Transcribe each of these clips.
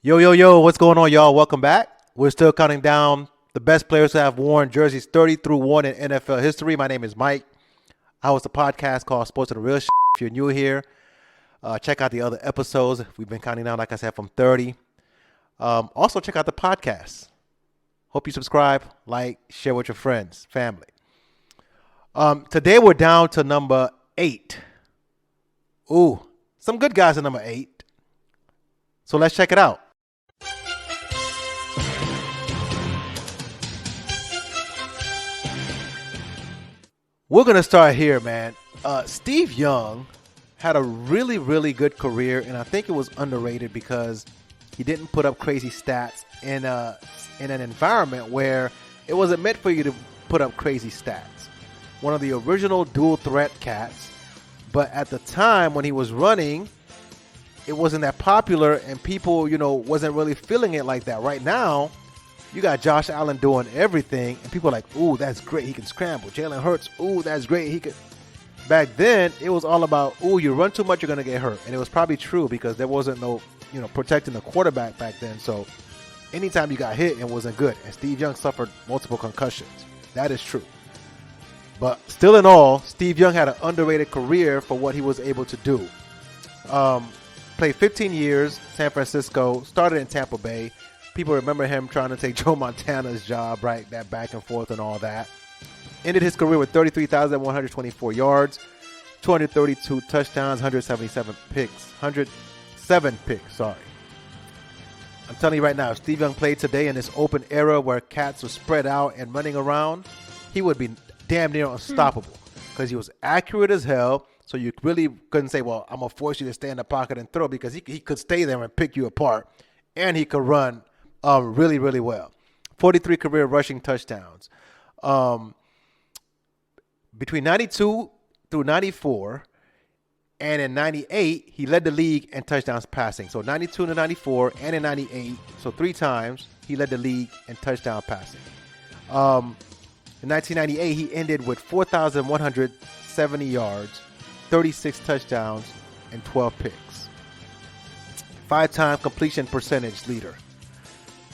Yo, yo, yo, what's going on, y'all? Welcome back. We're still counting down the best players to have worn jerseys 30 through 1 in NFL history. My name is Mike. I host a podcast called Sports of the Real Shit. If you're new here, check out the other episodes. We've been counting down, like I said, from 30. Also, check out the podcast. Hope you subscribe, like, share with your friends, family. Today, we're down to number 8. Ooh, some good guys at number 8. So let's check it out. We're going to start here, man. Steve Young had a really, really good career, and I think it was underrated because he didn't put up crazy stats in an environment where it wasn't meant for you to put up crazy stats. One of the original dual threat cats, but at the time when he was running, it wasn't that popular, and people, wasn't really feeling it like that. Right now, you got Josh Allen doing everything, and people are like, ooh, that's great. He can scramble. Jalen Hurts, ooh, that's great. He could. Back then, it was all about, ooh, you run too much, you're going to get hurt. And it was probably true because there wasn't no, protecting the quarterback back then. So anytime you got hit, it wasn't good. And Steve Young suffered multiple concussions. That is true. But still in all, Steve Young had an underrated career for what he was able to do. Played 15 years, San Francisco, started in Tampa Bay. People remember him trying to take Joe Montana's job, right? That back and forth and all that. Ended his career with 33,124 yards, 232 touchdowns, 177 picks. 107 picks, sorry. I'm telling you right now, if Steve Young played today in this open era where cats were spread out and running around, he would be damn near unstoppable because he was accurate as hell. So you really couldn't say, well, I'm going to force you to stay in the pocket and throw because he could stay there and pick you apart. And he could run really, really well. 43 career rushing touchdowns. Between 92 through 94 and in 98, he led the league in touchdowns passing. So 92 to 94 and in 98, so 3 times, he led the league in touchdown passing. In 1998, he ended with 4,170 yards, 36 touchdowns, and 12 picks. 5-time completion percentage leader.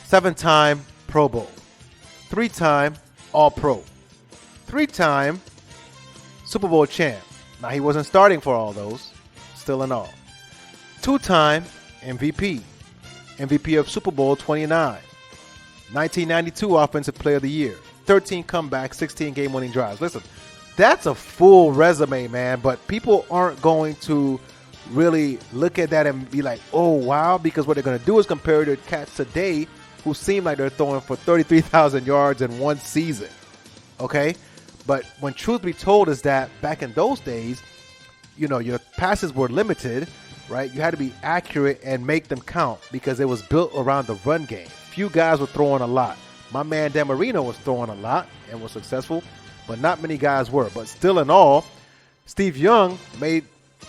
7-time Pro Bowl. 3-time All-Pro. 3-time Super Bowl champ. Now, he wasn't starting for all those, still in all. 2-time MVP. MVP of Super Bowl 29. 1992 Offensive Player of the Year. 13 comebacks, 16 game-winning drives. Listen, that's a full resume, man, but people aren't going to really look at that and be like, oh, wow, because what they're going to do is compare it to cats today who seem like they're throwing for 33,000 yards in one season, okay? But when truth be told is that back in those days, your passes were limited, right? You had to be accurate and make them count because it was built around the run game. Few guys were throwing a lot. My man Dan Marino was throwing a lot and was successful, but not many guys were. But still in all, Steve Young made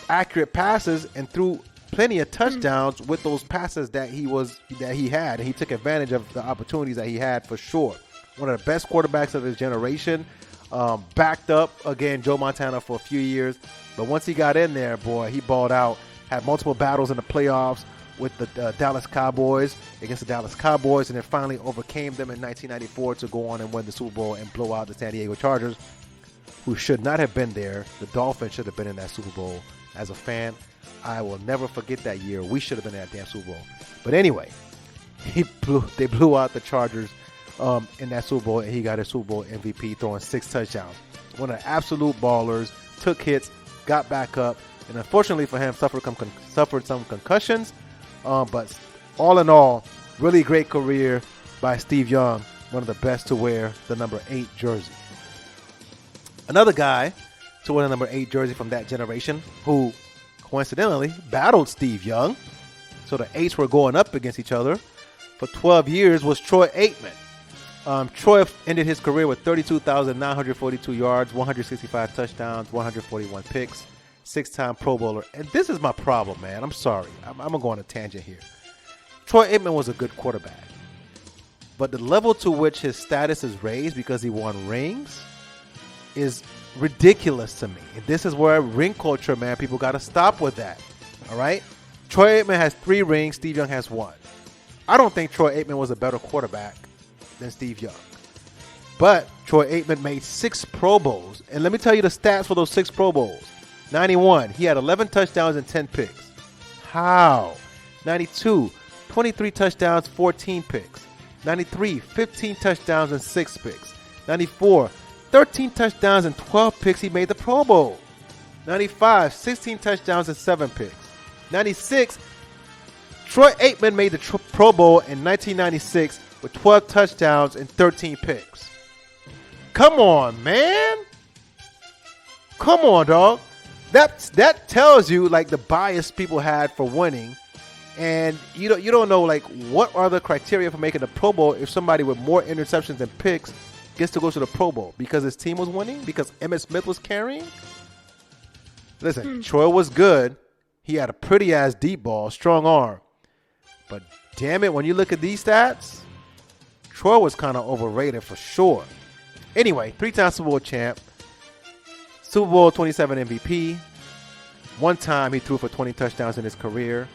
accurate passes and threw plenty of touchdowns with those passes that he had, and he took advantage of the opportunities that he had for sure. One of the best quarterbacks of his generation. Backed up again Joe Montana for a few years, but once he got in there, boy, he balled out. Had multiple battles in the playoffs with the Dallas Cowboys against the Dallas Cowboys, and then finally overcame them in 1994 to go on and win the Super Bowl and blow out the San Diego Chargers, who should not have been there. The Dolphins should have been in that Super Bowl. As a fan, I will never forget that year. We should have been in that damn Super Bowl. But anyway, they blew out the Chargers in that Super Bowl, and he got a Super Bowl MVP throwing 6 touchdowns. One of the absolute ballers, took hits, got back up, and unfortunately for him, suffered some concussions. But all in all, really great career by Steve Young, one of the best to wear the number 8 jersey. Another guy to wear the number 8 jersey from that generation who coincidentally battled Steve Young, so the 8s were going up against each other for 12 years, was Troy Aikman. Troy ended his career with 32,942 yards, 165 touchdowns, 141 picks, 6-time Pro Bowler. And this is my problem, man. I'm sorry. I'm going to go on a tangent here. Troy Aikman was a good quarterback. But the level to which his status is raised because he won rings is ridiculous to me. And this is where ring culture, man, people got to stop with that. All right? Troy Aikman has 3 rings. Steve Young has 1. I don't think Troy Aikman was a better quarterback than Steve Young. But Troy Aikman made 6 Pro Bowls. And let me tell you the stats for those 6 Pro Bowls. 91, he had 11 touchdowns and 10 picks. How? 92, 23 touchdowns, 14 picks. 93, 15 touchdowns and 6 picks. 94, 13 touchdowns and 12 picks. He made the Pro Bowl. 95, 16 touchdowns and 7 picks. 96, Troy Aikman made the Pro Bowl in 1996 with 12 touchdowns and 13 picks. Come on, man. Come on, dog. That tells you like the bias people had for winning, and you don't know like what are the criteria for making the Pro Bowl if somebody with more interceptions and picks gets to go to the Pro Bowl because his team was winning, because Emmitt Smith was carrying. Listen, Troy was good. He had a pretty ass deep ball, strong arm, but damn it, when you look at these stats, Troy was kind of overrated for sure. Anyway, 3-time Super Bowl champ, Super Bowl 27 MVP. One time he threw for 20 touchdowns in his career.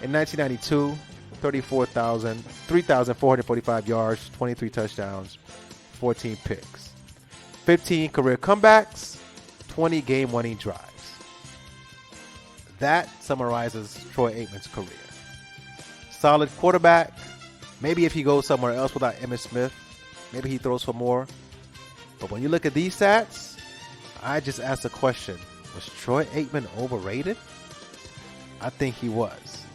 In 1992, 3,445 yards, 23 touchdowns, 14 picks. 15 career comebacks, 20 game-winning drives. That summarizes Troy Aikman's career. Solid quarterback. Maybe if he goes somewhere else without Emmitt Smith, maybe he throws for more. But when you look at these stats, I just asked the question, was Troy Aikman overrated? I think he was.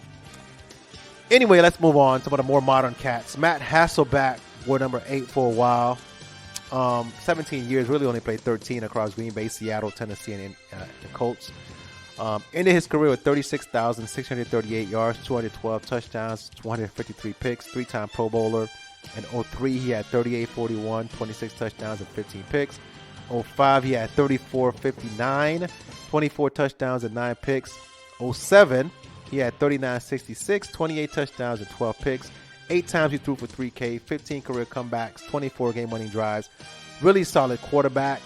Anyway, let's move on to some of the more modern cats. Matt Hasselbeck wore number 8 for a while. 17 years, really only played 13 across Green Bay, Seattle, Tennessee, and the Colts. Ended his career with 36,638 yards, 212 touchdowns, 253 picks, 3-time Pro Bowler. In 03, he had 38-41, 26 touchdowns and 15 picks. 05, he had 34-59, 24 touchdowns and 9 picks. 07, he had 39-66, 28 touchdowns and 12 picks. 8 times he threw for 3K, 15 career comebacks, 24 game-winning drives. Really solid quarterback.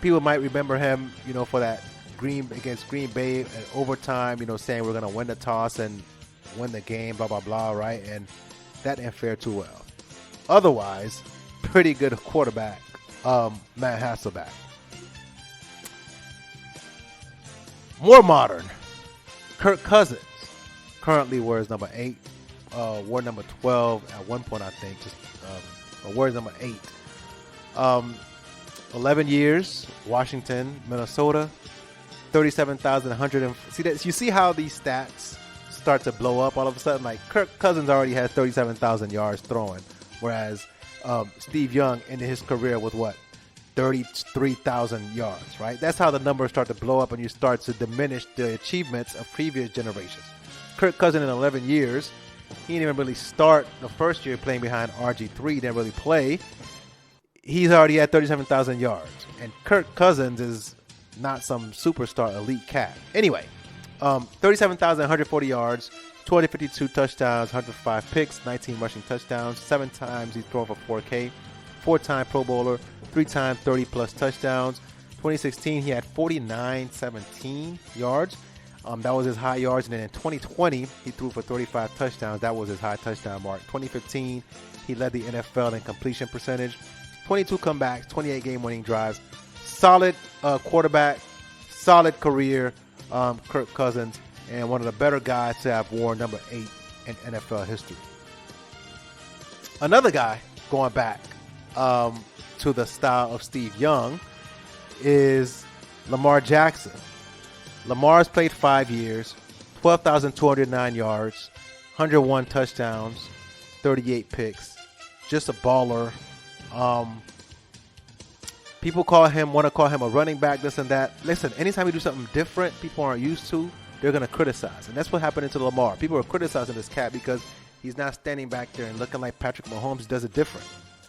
People might remember him, for that against Green Bay at overtime, saying we're going to win the toss and win the game, blah, blah, blah, right? And that didn't fare too well. Otherwise, pretty good quarterback, Matt Hasselbeck. More modern, Kirk Cousins currently wears number 8, wore number 12 at one point, I think, wears number 8. 11 years, Washington, Minnesota, 37,100. You see how these stats start to blow up all of a sudden? Like Kirk Cousins already has 37,000 yards throwing, whereas Steve Young ended his career with what? 33,000 yards, right? That's how the numbers start to blow up and you start to diminish the achievements of previous generations. Kirk Cousins in 11 years, he didn't even really start the first year playing behind RG3, didn't really play. He's already at 37,000 yards. And Kirk Cousins is not some superstar elite cat. Anyway, 37,140 yards, 252 touchdowns, 105 picks, 19 rushing touchdowns, 7 times he's thrown for 4K, 4-time Pro Bowler, 3-time 30-plus touchdowns. 2016, he had 49-17 yards. That was his high yards. And then in 2020, he threw for 35 touchdowns. That was his high touchdown mark. 2015, he led the NFL in completion percentage. 22 comebacks, 28 game-winning drives. Solid quarterback, solid career, Kirk Cousins, and one of the better guys to have worn number 8 in NFL history. Another guy going back to the style of Steve Young is Lamar Jackson. Lamar's played 5 years, 12,209 yards, 101 touchdowns, 38 picks. Just a baller. People want to call him a running back, this and that. Listen, anytime you do something different people aren't used to, they're going to criticize. And that's what happened to Lamar. People are criticizing this cat because he's not standing back there and looking like Patrick Mahomes. He does it different.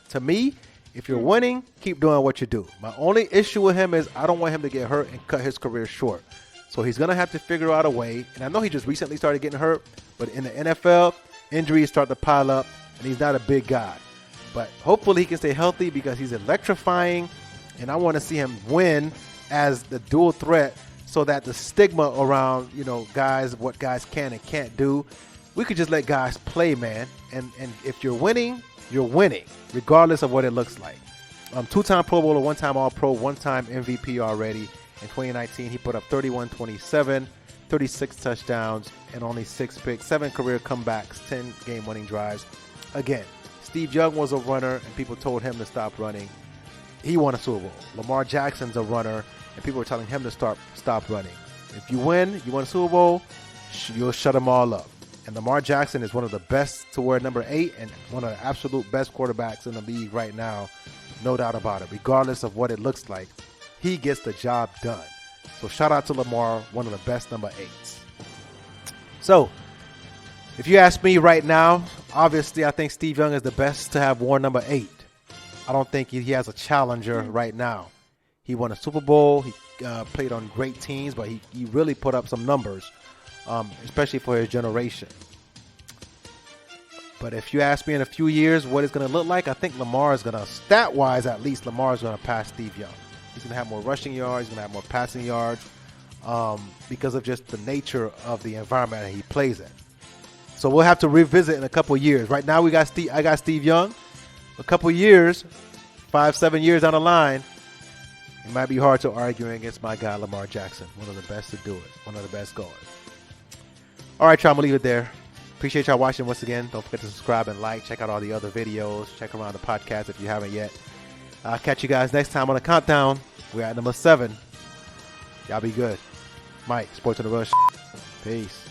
To me, if you're winning, keep doing what you do. My only issue with him is I don't want him to get hurt and cut his career short. So he's going to have to figure out a way. And I know he just recently started getting hurt, but in the NFL, injuries start to pile up, and he's not a big guy. But hopefully he can stay healthy because he's electrifying, and I want to see him win as the dual threat so that the stigma around, guys, what guys can and can't do, we could just let guys play, man. And if you're winning, regardless of what it looks like. Two-time Pro Bowler, one-time All-Pro, one-time MVP already. In 2019, he put up 31-27, 36 touchdowns, and only 6 picks, 7 career comebacks, 10 game-winning drives. Again, Steve Young was a runner, and people told him to stop running. He won a Super Bowl. Lamar Jackson's a runner, and people were telling him to stop running. If you win a Super Bowl, you'll shut them all up. And Lamar Jackson is one of the best to wear number 8 and one of the absolute best quarterbacks in the league right now. No doubt about it. Regardless of what it looks like, he gets the job done. So shout out to Lamar, one of the best number 8s. So if you ask me right now, obviously I think Steve Young is the best to have worn number 8. I don't think he has a challenger right now. He won a Super Bowl. He played on great teams, but he really put up some numbers, especially for his generation. But if you ask me in a few years what it's going to look like, I think Lamar is going to, stat-wise at least, Lamar is going to pass Steve Young. He's going to have more rushing yards. He's going to have more passing yards because of just the nature of the environment that he plays in. So we'll have to revisit in a couple of years. Right now I got Steve Young. A couple of years, 5-7 years down the line, it might be hard to argue against my guy Lamar Jackson, one of the best to do it, one of the best going. All right, y'all, I'm going to leave it there. Appreciate y'all watching once again. Don't forget to subscribe and like. Check out all the other videos. Check around the podcast if you haven't yet. I'll catch you guys next time on the countdown. We're at number 7. Y'all be good. Mike, Sports on the Rush. Peace.